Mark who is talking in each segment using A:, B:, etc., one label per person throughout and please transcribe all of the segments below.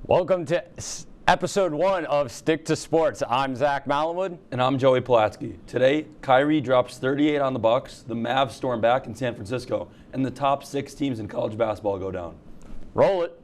A: Welcome to episode 1 of Stick to Sports. I'm Zach Malamud.
B: And I'm Joey Pulatsky. Today, Kyrie drops 38 on the Bucks, the Mavs storm back in San Francisco, and the top 6 teams in college basketball go down.
A: Roll it.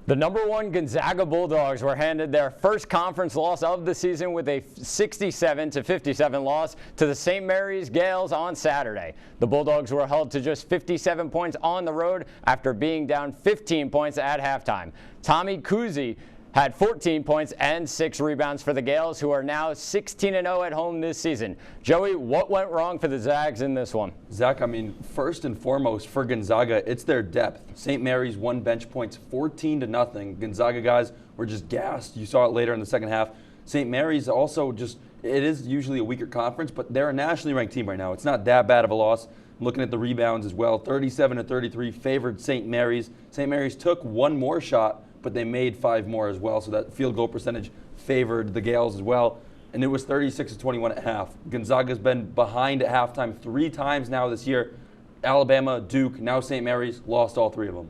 A: The number 1 Gonzaga Bulldogs were handed their first conference loss of the season with a 67-57 loss to the St. Mary's Gales on Saturday. The Bulldogs were held to just 57 points on the road after being down 15 points at halftime. Tommy Kuhse had 14 points and 6 rebounds for the Gales, who are now 16-0 at home this season. Joey, what went wrong for the Zags in this one?
B: Zach, first and foremost for Gonzaga, it's their depth. St. Mary's won bench points 14-0. Gonzaga guys were just gassed. You saw it later in the second half. St. Mary's also it is usually a weaker conference, but they're a nationally ranked team right now. It's not that bad of a loss. I'm looking at the rebounds as well. 37-33 favored St. Mary's. St. Mary's took one more shot, but they made 5 more as well, so that field goal percentage favored the Gales as well, and it was 36-21 at half. Gonzaga's been behind at halftime 3 times now this year. Alabama, Duke, now St. Mary's, lost all 3 of them.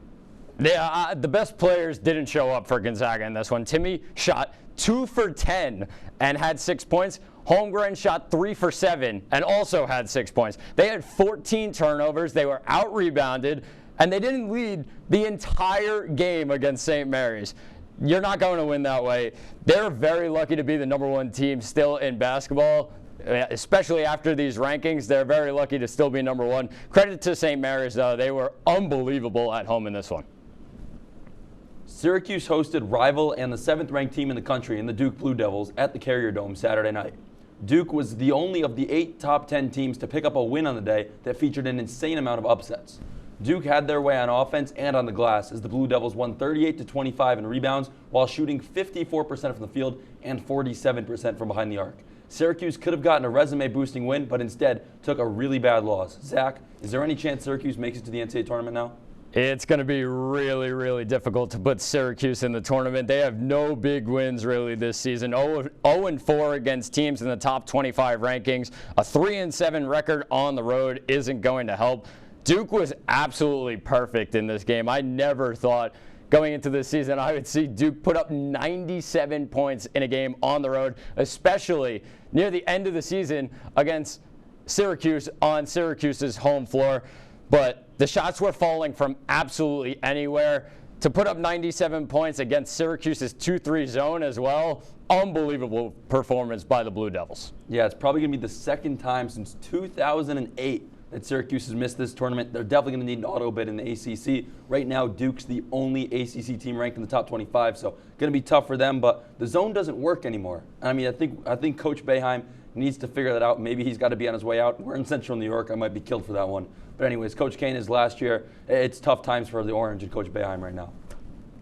A: Yeah, the best players didn't show up for Gonzaga in this one. Timmy shot 2 for 10 and had 6 points. Holmgren shot 3 for 7 and also had 6 points. They had 14 turnovers. They were out-rebounded, and they didn't lead the entire game against St. Mary's. You're not going to win that way. They're very lucky to be the number 1 team still in basketball, especially after these rankings. They're very lucky to still be number 1. Credit to St. Mary's, though. They were unbelievable at home in this one.
B: Syracuse hosted rival and the 7th-ranked team in the country in the Duke Blue Devils at the Carrier Dome Saturday night. Duke was the only of the 8 top 10 teams to pick up a win on the day that featured an insane amount of upsets. Duke had their way on offense and on the glass as the Blue Devils won 38-25 in rebounds while shooting 54% from the field and 47% from behind the arc. Syracuse could have gotten a resume-boosting win, but instead took a really bad loss. Zach, is there any chance Syracuse makes it to the NCAA tournament now?
A: It's going to be really, really difficult to put Syracuse in the tournament. They have no big wins really this season. 0-4 against teams in the top 25 rankings. A 3-7 record on the road isn't going to help. Duke was absolutely perfect in this game. I never thought going into this season I would see Duke put up 97 points in a game on the road, especially near the end of the season against Syracuse on Syracuse's home floor. But the shots were falling from absolutely anywhere. To put up 97 points against Syracuse's 2-3 zone as well, unbelievable performance by the Blue Devils.
B: Yeah, it's probably going to be the second time since 2008 that Syracuse has missed this tournament. They're definitely going to need an auto bid in the ACC. Right now, Duke's the only ACC team ranked in the top 25, so going to be tough for them. But the zone doesn't work anymore. I think Coach Boeheim needs to figure that out. Maybe he's got to be on his way out. We're in Central New York. I might be killed for that one. But anyways, Coach Kane is last year. It's tough times for the Orange and Coach Boeheim right now.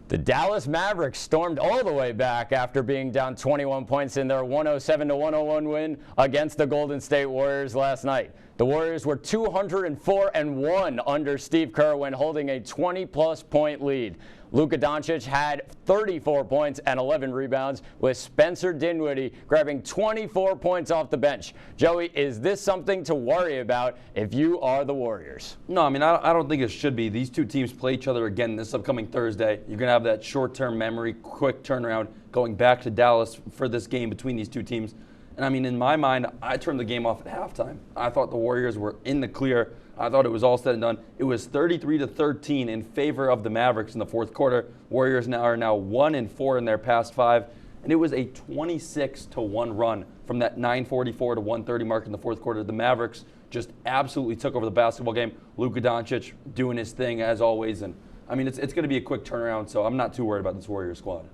A: The Dallas Mavericks stormed all the way back after being down 21 points in their 107-101 win against the Golden State Warriors last night. The Warriors were 204-1 under Steve Kerr when holding a 20-plus point lead. Luka Doncic had 34 points and 11 rebounds, with Spencer Dinwiddie grabbing 24 points off the bench. Joey, is this something to worry about if you are the Warriors?
B: No, I don't think it should be. These 2 teams play each other again this upcoming Thursday. You're going to have that short-term memory, quick turnaround going back to Dallas for this game between these 2 teams. And in my mind, I turned the game off at halftime. I thought the Warriors were in the clear. I thought it was all said and done. It was 33-13 in favor of the Mavericks in the 4th quarter. Warriors are now 1-4 in their past 5. And it was a 26-1 run from that 9:44 to 1:30 mark in the 4th quarter. The Mavericks just absolutely took over the basketball game. Luka Doncic doing his thing as always. And it's going to be a quick turnaround, so I'm not too worried about this Warriors squad.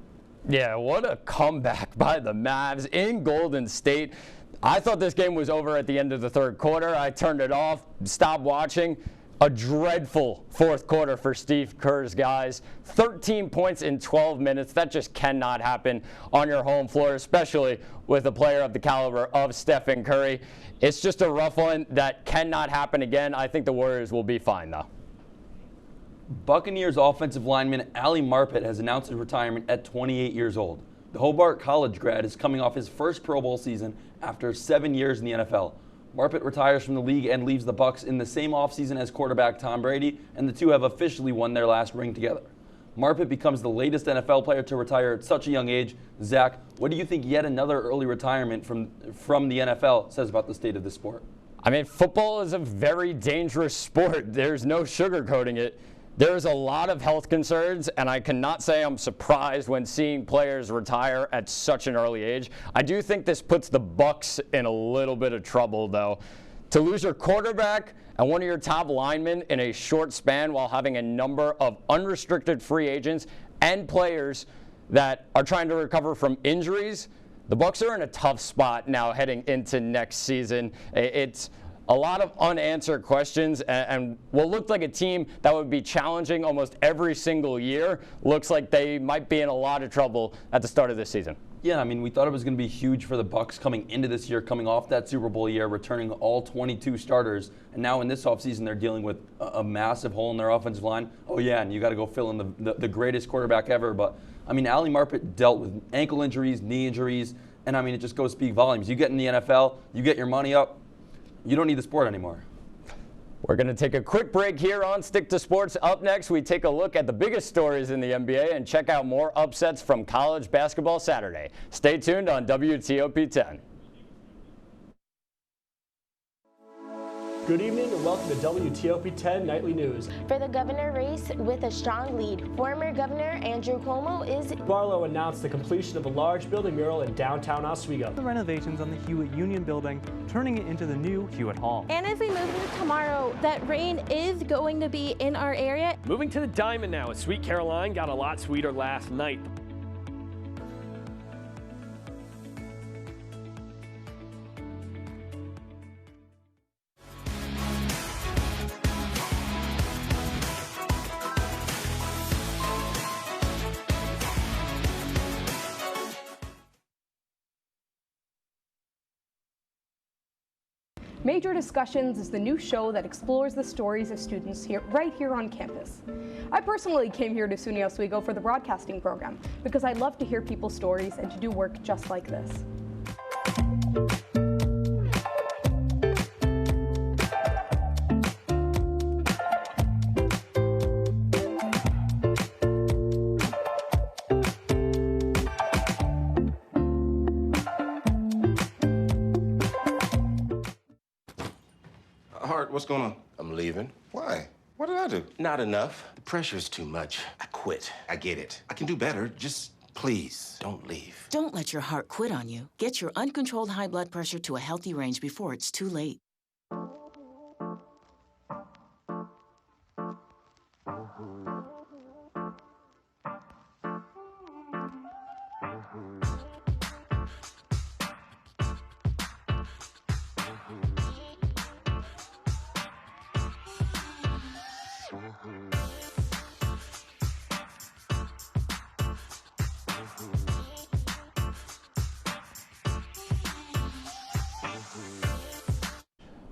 A: Yeah, what a comeback by the Mavs in Golden State. I thought this game was over at the end of the 3rd quarter. I turned it off, stopped watching. A dreadful fourth quarter for Steve Kerr's guys. 13 points in 12 minutes. That just cannot happen on your home floor, especially with a player of the caliber of Stephen Curry. It's just a rough one that cannot happen again. I think the Warriors will be fine, though.
B: Buccaneers offensive lineman Ali Marpet has announced his retirement at 28 years old. The Hobart College grad is coming off his first Pro Bowl season after 7 years in the NFL. Marpet retires from the league and leaves the Bucs in the same offseason as quarterback Tom Brady, and the two have officially won their last ring together. Marpet becomes the latest NFL player to retire at such a young age. Zach, what do you think yet another early retirement from the NFL says about the state of the sport?
A: I mean, football is a very dangerous sport. There's no sugarcoating it. There's a lot of health concerns, and I cannot say I'm surprised when seeing players retire at such an early age. I do think this puts the Bucs in a little bit of trouble, though. To lose your quarterback and one of your top linemen in a short span while having a number of unrestricted free agents and players that are trying to recover from injuries, the Bucs are in a tough spot now heading into next season. It's a lot of unanswered questions, and what looked like a team that would be challenging almost every single year looks like they might be in a lot of trouble at the start of this season.
B: Yeah, I mean, we thought it was going to be huge for the Bucs coming into this year, coming off that Super Bowl year, returning all 22 starters, and now in this offseason they're dealing with a massive hole in their offensive line. Oh yeah, and you got to go fill in the greatest quarterback ever. But I mean, Ali Marpet dealt with ankle injuries, knee injuries, and I mean, it just goes to speak volumes. You get in the NFL, you get your money up, you don't need the sport anymore.
A: We're going to take a quick break here on Stick to Sports. Up next, we take a look at the biggest stories in the NBA and check out more upsets from college basketball Saturday. Stay tuned on WTOP 10.
C: Good evening and welcome to WTOP 10 Nightly News.
D: For the governor race with a strong lead, former Governor Andrew Cuomo is...
C: Barlow announced the completion of a large building mural in downtown Oswego.
E: The renovations on the Hewitt Union building, turning it into the new Hewitt Hall.
F: And as we move into tomorrow, that rain is going to be in our area.
G: Moving to the Diamond now, as Sweet Caroline got a lot sweeter last night.
H: Major Discussions is the new show that explores the stories of students right here on campus. I personally came here to SUNY Oswego for the broadcasting program because I love to hear people's stories and to do work just like this.
I: What's going on? I'm leaving. Why? What did I do? Not enough. The pressure's too much. I quit. I get it. I can do better. Just please don't leave.
J: Don't let your heart quit on you. Get your uncontrolled high blood pressure to a healthy range before it's too late.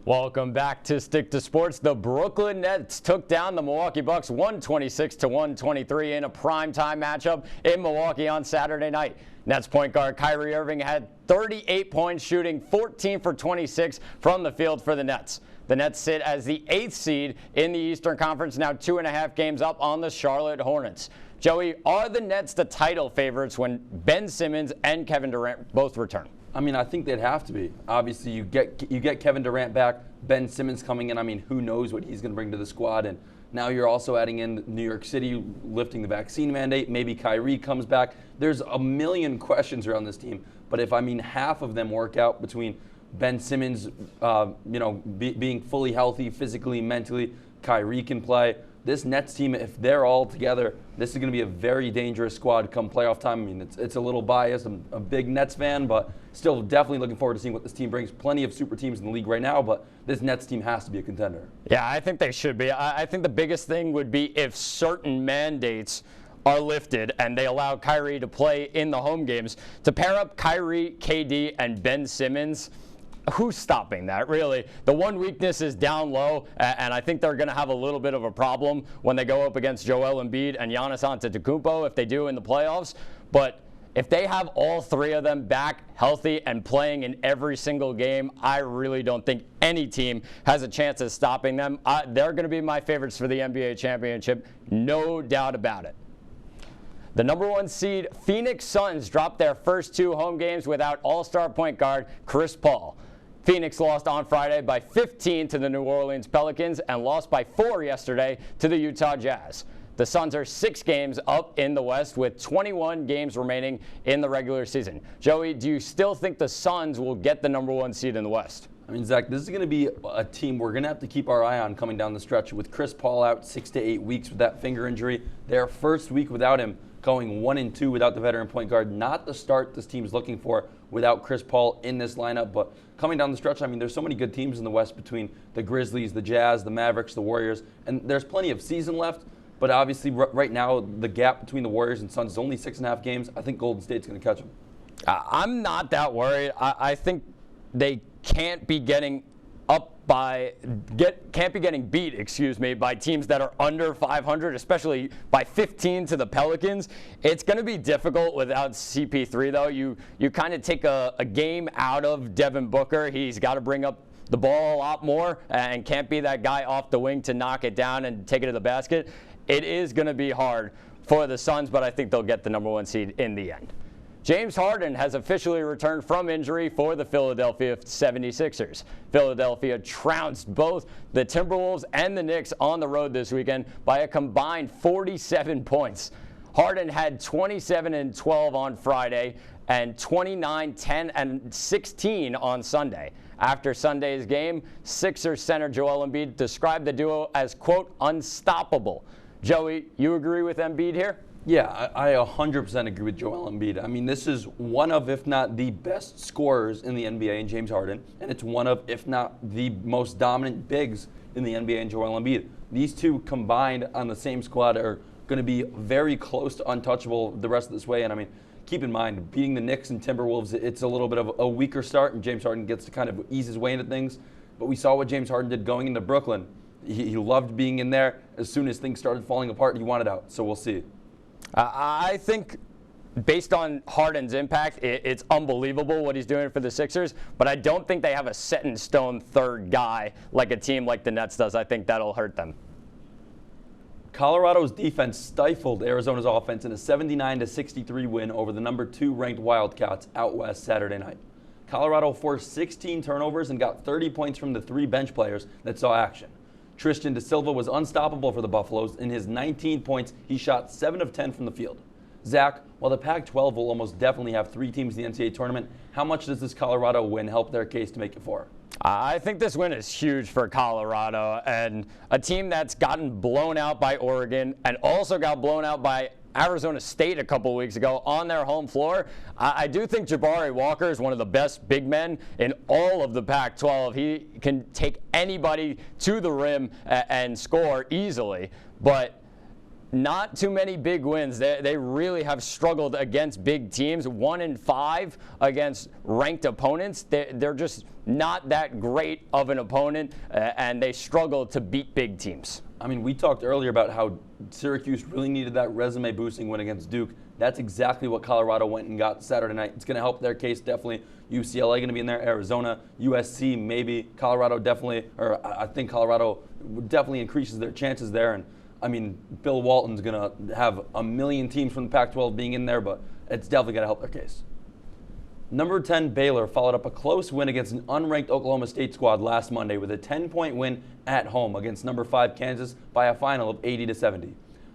A: Welcome back to Stick to Sports. The Brooklyn Nets took down the Milwaukee Bucks 126-123 in a primetime matchup in Milwaukee on Saturday night. Nets point guard Kyrie Irving had 38 points, shooting 14 for 26 from the field for the Nets. The Nets sit as the 8th seed in the Eastern Conference, now 2.5 games up on the Charlotte Hornets. Joey, are the Nets the title favorites when Ben Simmons and Kevin Durant both return?
B: I mean, I think they'd have to be. Obviously, you get Kevin Durant back, Ben Simmons coming in. I mean, who knows what he's going to bring to the squad. And now you're also adding in New York City lifting the vaccine mandate. Maybe Kyrie comes back. There's a million questions around this team. But if, I mean, half of them work out between Ben Simmons, being fully healthy, physically, mentally, Kyrie can play. this Nets team, if they're all together, this is going to be a very dangerous squad come playoff time. I mean, it's a little biased. I'm a big Nets fan, but still definitely looking forward to seeing what this team brings. Plenty of super teams in the league right now, but this Nets team has to be a contender.
A: Yeah, I think they should be. I think the biggest thing would be if certain mandates are lifted and they allow Kyrie to play in the home games. To pair up Kyrie, KD, and Ben Simmons, who's stopping that, really? The one weakness is down low, and I think they're going to have a little bit of a problem when they go up against Joel Embiid and Giannis Antetokounmpo, if they do in the playoffs. But if they have all three of them back healthy and playing in every single game, I really don't think any team has a chance of stopping them. They're going to be my favorites for the NBA championship, no doubt about it. The number 1 seed Phoenix Suns dropped their first 2 home games without all-star point guard Chris Paul. Phoenix lost on Friday by 15 to the New Orleans Pelicans and lost by 4 yesterday to the Utah Jazz. The Suns are 6 games up in the West with 21 games remaining in the regular season. Joey, do you still think the Suns will get the number 1 seed in the West?
B: I mean, Zach, this is going to be a team we're going to have to keep our eye on coming down the stretch. With Chris Paul out 6 to 8 weeks with that finger injury, their first week without him, going 1-2 without the veteran point guard. Not the start this team's looking for without Chris Paul in this lineup. But coming down the stretch, I mean, there's so many good teams in the West between the Grizzlies, the Jazz, the Mavericks, the Warriors, and there's plenty of season left. But obviously, right now, the gap between the Warriors and Suns is only 6.5 games. I think Golden State's going to catch them.
A: I'm not that worried. I think they can't be getting beat, by teams that are under 500, especially by 15 to the Pelicans. It's going to be difficult without CP3, though. You kind of take a game out of Devin Booker. He's got to bring up the ball a lot more and can't be that guy off the wing to knock it down and take it to the basket. It is going to be hard for the Suns, but I think they'll get the number 1 seed in the end. James Harden has officially returned from injury for the Philadelphia 76ers. Philadelphia trounced both the Timberwolves and the Knicks on the road this weekend by a combined 47 points. Harden had 27 and 12 on Friday and 29, 10, and 16 on Sunday. After Sunday's game, Sixers center Joel Embiid described the duo as, quote, unstoppable. Joey, you agree with Embiid here?
B: Yeah, I 100% agree with Joel Embiid. I mean, this is one of, if not the best scorers in the NBA in James Harden, and it's one of, if not the most dominant bigs in the NBA in Joel Embiid. These two combined on the same squad are going to be very close to untouchable the rest of this way. And I mean, keep in mind, beating the Knicks and Timberwolves, it's a little bit of a weaker start, and James Harden gets to kind of ease his way into things. But we saw what James Harden did going into Brooklyn. He loved being in there. As soon as things started falling apart, he wanted out. So we'll see.
A: I think based on Harden's impact, it's unbelievable what he's doing for the Sixers, but I don't think they have a set-in-stone third guy like a team like the Nets does. I think that'll hurt them.
B: Colorado's defense stifled Arizona's offense in a 79-63 win over the number 2 ranked Wildcats out west Saturday night. Colorado forced 16 turnovers and got 30 points from the 3 bench players that saw action. Tristan Da Silva was unstoppable for the Buffaloes. In his 19 points, he shot 7 of 10 from the field. Zach, while the Pac-12 will almost definitely have 3 teams in the NCAA tournament, how much does this Colorado win help their case to make it 4?
A: I think this win is huge for Colorado, and a team that's gotten blown out by Oregon and also got blown out by Arizona State a couple weeks ago on their home floor. I do think Jabari Walker is one of the best big men in all of the Pac-12. He can take anybody to the rim and score easily, but not too many big wins. They really have struggled against big teams. 1-5 against ranked opponents. They're just not that great of an opponent, and they struggle to beat big teams.
B: I mean, we talked earlier about how Syracuse really needed that resume-boosting win against Duke. That's exactly what Colorado went and got Saturday night. It's going to help their case, definitely. UCLA going to be in there, Arizona, USC maybe, Colorado definitely, or I think Colorado definitely increases their chances there. And I mean, Bill Walton's going to have a million teams from the Pac-12 being in there, but it's definitely going to help their case. Number 10 Baylor followed up a close win against an unranked Oklahoma State squad last Monday with a 10-point win at home against number 5 Kansas by a final of 80-70.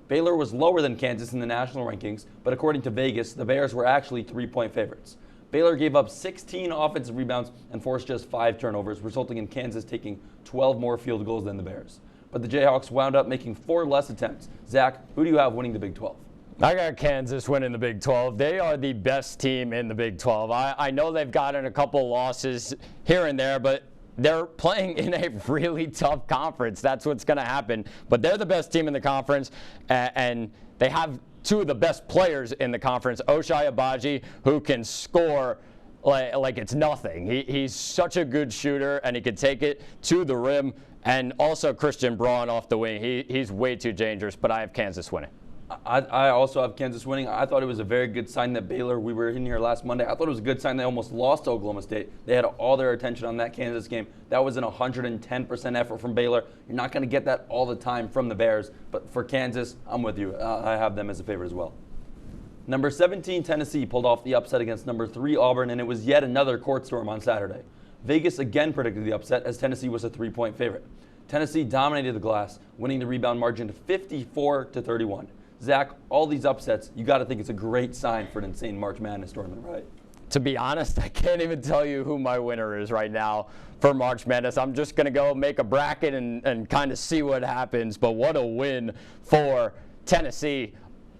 B: Baylor was lower than Kansas in the national rankings, but according to Vegas, the Bears were actually 3-point favorites. Baylor gave up 16 offensive rebounds and forced just 5 turnovers, resulting in Kansas taking 12 more field goals than the Bears. but the Jayhawks wound up making 4 less attempts. Zach, who do you have winning the Big 12?
A: I got Kansas winning the Big 12. They are the best team in the Big 12. I know they've gotten a couple losses here and there, but they're playing in a really tough conference. That's what's going to happen. But they're the best team in the conference, and they have 2 of the best players in the conference. Ochai Agbaji, who can score like it's nothing. He's such a good shooter, and he can take it to the rim. And also Christian Braun off the wing. He's way too dangerous, but I have Kansas winning.
B: I also have Kansas winning. I thought it was a very good sign that Baylor, we were in here last Monday, I thought it was a good sign they almost lost to Oklahoma State. They had all their attention on that Kansas game. That was an 110% effort from Baylor. You're not going to get that all the time from the Bears, but for Kansas, I'm with you. I have them as a favorite as well. Number 17, Tennessee pulled off the upset against number 3, Auburn, and it was yet another court storm on Saturday. Vegas again predicted the upset as Tennessee was a 3-point favorite. Tennessee dominated the glass, winning the rebound margin to 54-31. Zach, all these upsets, you got to think it's a great sign for an insane March Madness tournament, right?
A: To be honest, I can't even tell you who my winner is right now for March Madness. I'm just going to go make a bracket and kind of see what happens. But what a win for Tennessee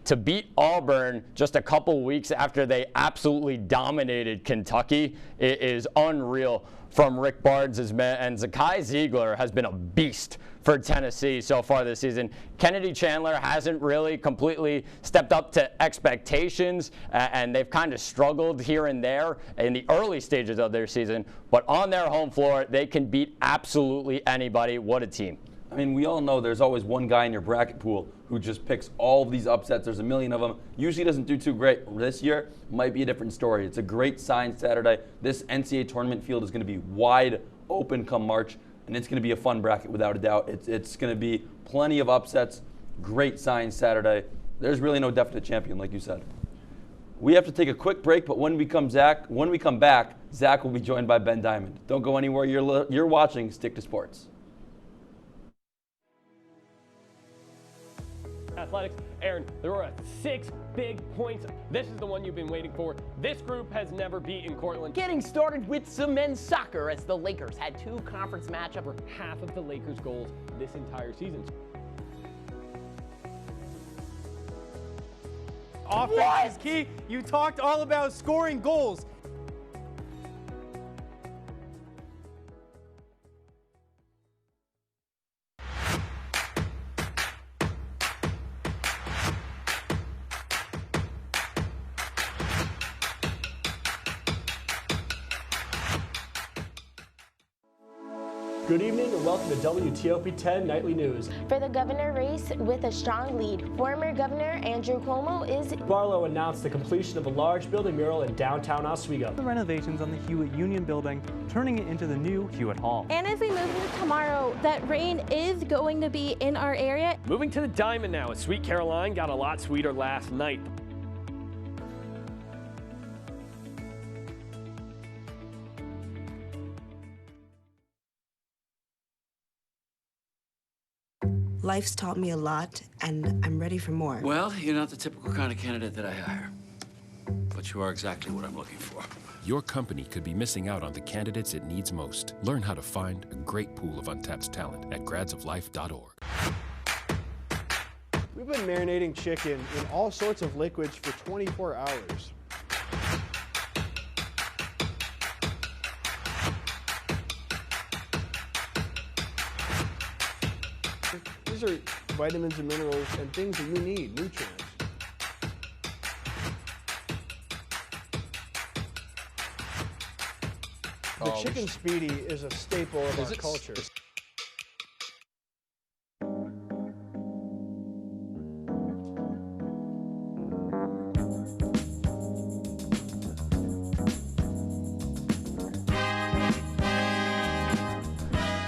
A: to beat Auburn just a couple weeks after they absolutely dominated Kentucky. It is unreal from Rick Barnes' men. And Zakai Ziegler has been a beast for Tennessee so far this season. Kennedy Chandler hasn't really completely stepped up to expectations, and they've kind of struggled here and there in the early stages of their season. But on their home floor, they can beat absolutely anybody. What a team.
B: I mean, we all know there's always one guy in your bracket pool who just picks all of these upsets. There's a million of them. Usually doesn't do too great. This year might be a different story. It's a great sign Saturday. This NCAA tournament field is going to be wide open come March, and it's going to be a fun bracket without a doubt. It's going to be plenty of upsets. Great sign Saturday. There's really no definite champion, like you said. We have to take a quick break, but when we come back, Zach will be joined by Ben Diamond. Don't go anywhere. You're watching Stick to Sports.
G: Athletics. Aaron, there were 6 big points. This is the one you've been waiting for. This group has never beaten Cortland.
K: Getting started with some men's soccer as the Lakers had 2 conference matchups.
G: For half of the Lakers' goals this entire season.
E: Offense is key. You talked all about scoring goals.
C: Good evening and welcome to WTOP 10 Nightly News.
D: For the governor race with a strong lead, former Governor Andrew Cuomo is...
C: Barlow announced the completion of a large building mural in downtown Oswego.
E: The renovations on the Hewitt Union Building, turning it into the new Hewitt Hall.
F: And as we move into tomorrow, that rain is going to be in our area.
G: Moving to the Diamond now, as Sweet Caroline got a lot sweeter last night.
L: Life's taught me a lot, and I'm ready for more.
M: Well, you're not the typical kind of candidate that I hire. But you are exactly what I'm looking for.
N: Your company could be missing out on the candidates it needs most. Learn how to find a great pool of untapped talent at gradsoflife.org.
O: We've been marinating chicken in all sorts of liquids for 24 hours. These are vitamins and minerals and things that you need, nutrients. The chicken speedy is a staple of our culture.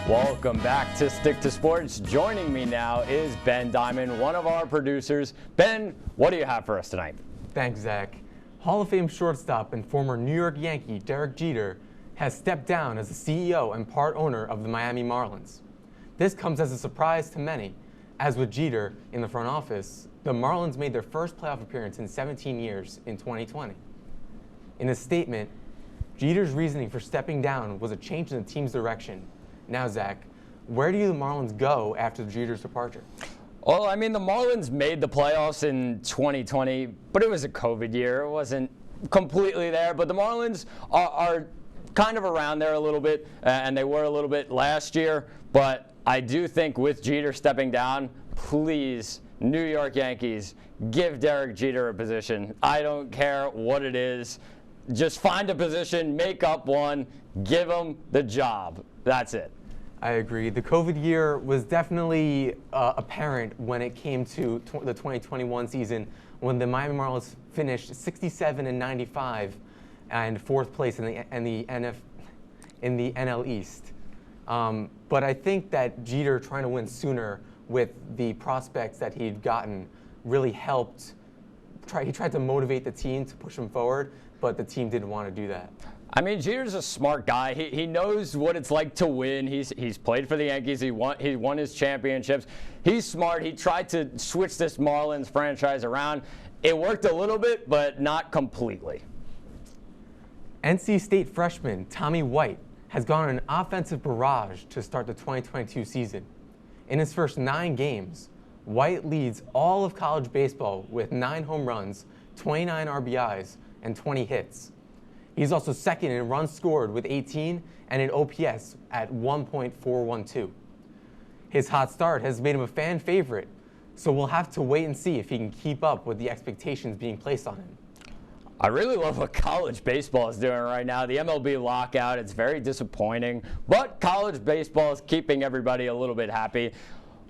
A: Welcome back to Stick to Sports. Joining me now is Ben Diamond, one of our producers. Ben, what do you have for us tonight?
P: Thanks, Zach. Hall of Fame shortstop and former New York Yankee Derek Jeter has stepped down as the CEO and part owner of the Miami Marlins. This comes as a surprise to many. As with Jeter in the front office, the Marlins made their first playoff appearance in 17 years in 2020. In a statement, Jeter's reasoning for stepping down was a change in the team's direction. Now, Zach, Where do the Marlins go after Jeter's departure?
A: Well, I mean, the Marlins made the playoffs in 2020, but it was a COVID year. It wasn't completely there, but the Marlins are kind of around there a little bit, and they were a little bit last year. But I do think with Jeter stepping down, please, New York Yankees, give Derek Jeter a position. I don't care what it is. Just find a position, make up one, give him the job. That's it.
P: I agree. The COVID year was definitely apparent when it came to the 2021 season, when the Miami Marlins finished 67-95 and fourth place in the NL East. But I think that Jeter trying to win sooner with the prospects that he'd gotten really helped. He tried to motivate the team to push him forward, but the team didn't want to do that.
A: I mean, Jeter's a smart guy. He knows what it's like to win. He's played for the Yankees. He won his championships. He's smart. He tried to switch this Marlins franchise around. It worked a little bit, but not completely.
P: NC State freshman Tommy White has gone on an offensive barrage to start the 2022 season. In his first 9 games, White leads all of college baseball with 9 home runs, 29 RBIs, and 20 hits. He's also second in runs scored with 18 and an OPS at 1.412. His hot start has made him a fan favorite, so we'll have to wait and see if he can keep up with the expectations being placed on him.
A: I really love what college baseball is doing right now. The MLB lockout, it's very disappointing, but college baseball is keeping everybody a little bit happy.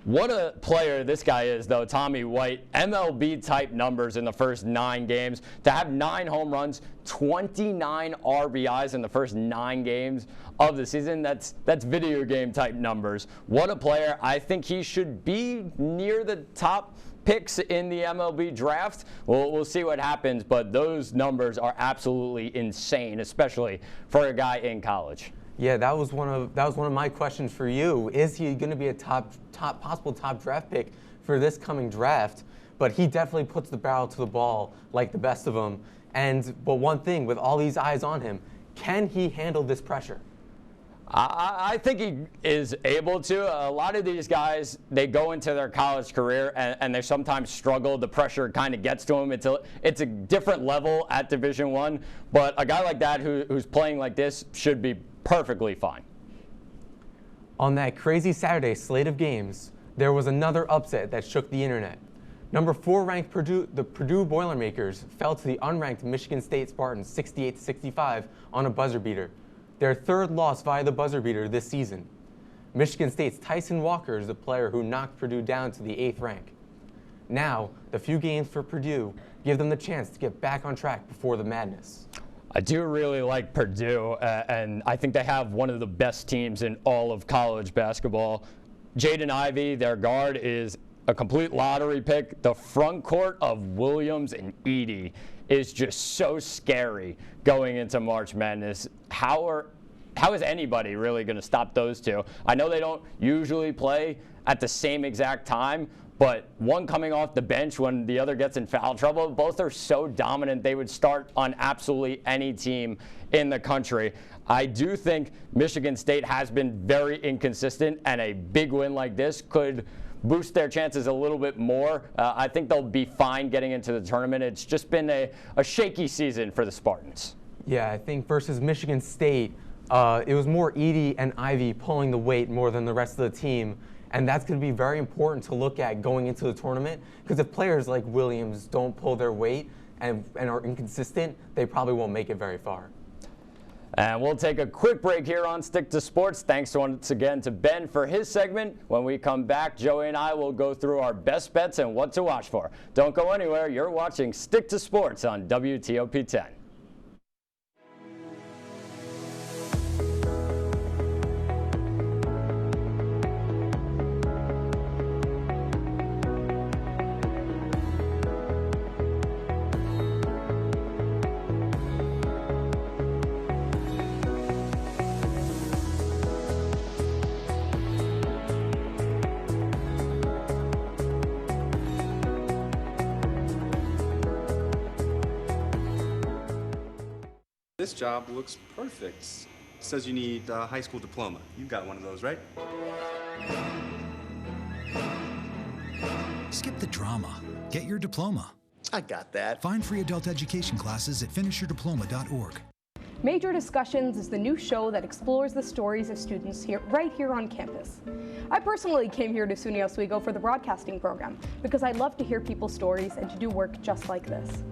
A: What a player this guy is, though, Tommy White. MLB-type numbers in the first 9 games. To have 9 home runs, 29 RBIs in the first 9 games of the season, that's video game-type numbers. What a player. I think he should be near the top picks in the MLB draft. We'll see what happens, but those numbers are absolutely insane, especially for a guy in college.
P: Yeah, that was one of my questions for you. Is he going to be a possible top draft pick for this coming draft? But he definitely puts the barrel to the ball like the best of them. But one thing, with all these eyes on him, can he handle this pressure?
A: I think he is able to. A lot of these guys, they go into their college career and they sometimes struggle. The pressure kind of gets to them. It's a different level at Division I, but a guy like that who's playing like this should be perfectly fine.
P: On that crazy Saturday slate of games, there was another upset that shook the internet. Number 4 ranked the Purdue Boilermakers fell to the unranked Michigan State Spartans 68-65 on a buzzer beater, their 3rd loss via the buzzer beater this season. Michigan State's Tyson Walker is the player who knocked Purdue down to the 8th rank. Now, the few games for Purdue give them the chance to get back on track before the madness.
A: I do really like Purdue, and I think they have one of the best teams in all of college basketball. Jaden Ivey, their guard, is a complete lottery pick. The front court of Williams and Edey is just so scary going into March Madness. How is anybody really going to stop those two? I know they don't usually play at the same exact time, but one coming off the bench when the other gets in foul trouble, both are so dominant they would start on absolutely any team in the country. I do think Michigan State has been very inconsistent, and a big win like this could boost their chances a little bit more. I think they'll be fine getting into the tournament. It's just been a shaky season for the Spartans.
P: Yeah, I think versus Michigan State, it was more Edey and Ivey pulling the weight more than the rest of the team. And that's going to be very important to look at going into the tournament, because if players like Williams don't pull their weight and are inconsistent, they probably won't make it very far.
A: And we'll take a quick break here on Stick to Sports. Thanks once again to Ben for his segment. When we come back, Joey and I will go through our best bets and what to watch for. Don't go anywhere. You're watching Stick to Sports on WTOP 10.
Q: This job looks perfect. It says you need a high school diploma. You got one of those, right? Skip the drama. Get your diploma.
R: I got that.
Q: Find free adult education classes at finishyourdiploma.org.
H: Major Discussions is the new show that explores the stories of students right here on campus. I personally came here to SUNY Oswego for the broadcasting program because I love to hear people's stories and to do work just like this.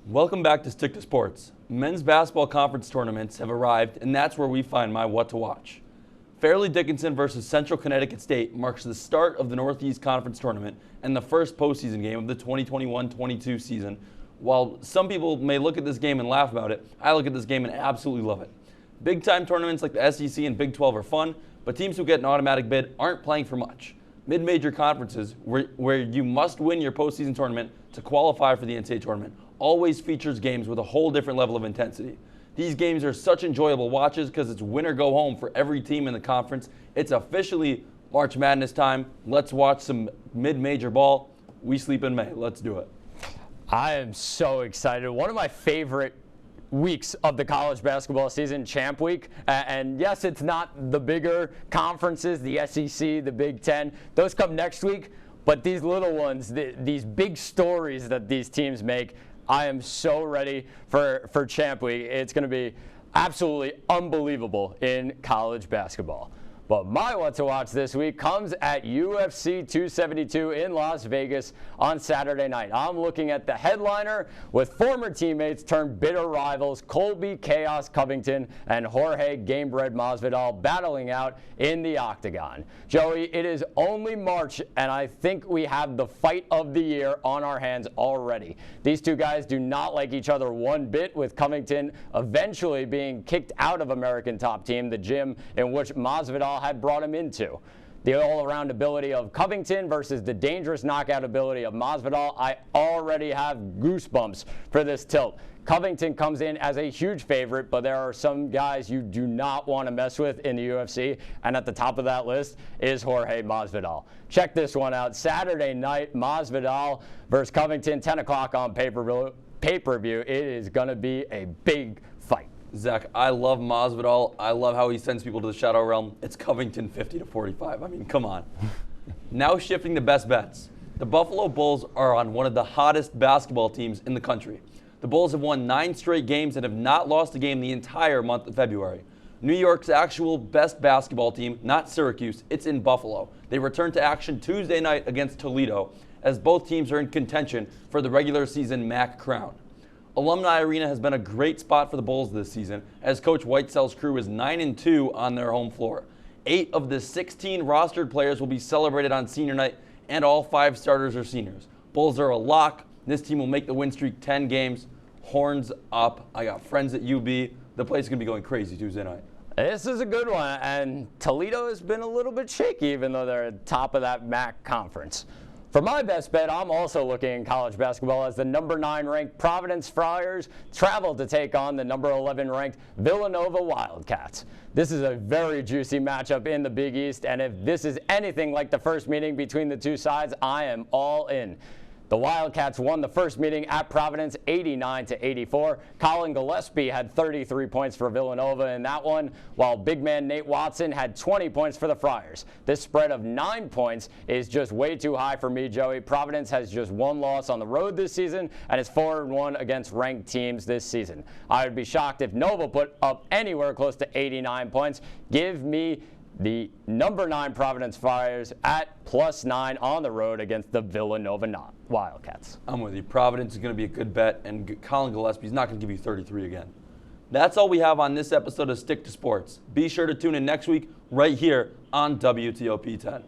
B: Welcome back to Stick to Sports. Men's basketball conference tournaments have arrived, and that's where we find my what to watch. Fairleigh Dickinson versus Central Connecticut State marks the start of the Northeast Conference Tournament and the first postseason game of the 2021-22 season. While some people may look at this game and laugh about it, I look at this game and absolutely love it. Big-time tournaments like the SEC and Big 12 are fun, but teams who get an automatic bid aren't playing for much. Mid-major conferences, where you must win your postseason tournament to qualify for the NCAA tournament, always features games with a whole different level of intensity. These games are such enjoyable watches because it's win or go home for every team in the conference. It's officially March Madness time. Let's watch some mid-major ball. We sleep in May. Let's do it.
A: I am so excited. One of my favorite weeks of the college basketball season, Champ Week. And yes, it's not the bigger conferences, the SEC, the Big Ten. Those come next week. But these little ones, these big stories that these teams make, I am so ready for Champ Week. It's going to be absolutely unbelievable in college basketball. But my what to watch this week comes at UFC 272 in Las Vegas on Saturday night. I'm looking at the headliner with former teammates turned bitter rivals Colby Chaos Covington and Jorge Gamebred Masvidal battling out in the octagon. Joey, it is only March, and I think we have the fight of the year on our hands already. These two guys do not like each other one bit, with Covington eventually being kicked out of American Top Team, the gym in which Masvidal had brought him into. The all-around ability of Covington versus the dangerous knockout ability of Masvidal. I already have goosebumps for this tilt. Covington comes in as a huge favorite, but there are some guys you do not want to mess with in the UFC, and at the top of that list is Jorge Masvidal. Check this one out. Saturday night, Masvidal versus Covington, 10 o'clock on pay-per-view. It is going to be a big fight.
B: Zach, I love Masvidal. I love how he sends people to the shadow realm. It's Covington 50-45. I mean, come on. Now shifting to best bets. The Buffalo Bulls are on one of the hottest basketball teams in the country. The Bulls have won 9 straight games and have not lost a game the entire month of February. New York's actual best basketball team, not Syracuse, it's in Buffalo. They return to action Tuesday night against Toledo, as both teams are in contention for the regular season MAC crown. Alumni Arena has been a great spot for the Bulls this season, as Coach Whitesell's crew is 9-2 on their home floor. 8 of the 16 rostered players will be celebrated on senior night, and all 5 starters are seniors. Bulls are a lock. This team will make the win streak 10 games. Horns up. I got friends at UB. The place is going to be going crazy Tuesday night.
A: This is a good one, and Toledo has been a little bit shaky, even though they're at the top of that MAC conference. For my best bet, I'm also looking in college basketball as the number 9 ranked Providence Friars travel to take on the number 11 ranked Villanova Wildcats. This is a very juicy matchup in the Big East, and if this is anything like the first meeting between the two sides, I am all in. The Wildcats won the first meeting at Providence 89-84. Colin Gillespie had 33 points for Villanova in that one, while big man Nate Watson had 20 points for the Friars. This spread of 9 points is just way too high for me, Joey. Providence has just one loss on the road this season and is 4-1 against ranked teams this season. I would be shocked if Nova put up anywhere close to 89 points. Give me the number 9 Providence Friars at +9 on the road against the Villanova Wildcats.
B: I'm with you. Providence is going to be a good bet, and Colin Gillespie is not going to give you 33 again. That's all we have on this episode of Stick to Sports. Be sure to tune in next week right here on WTOP 10.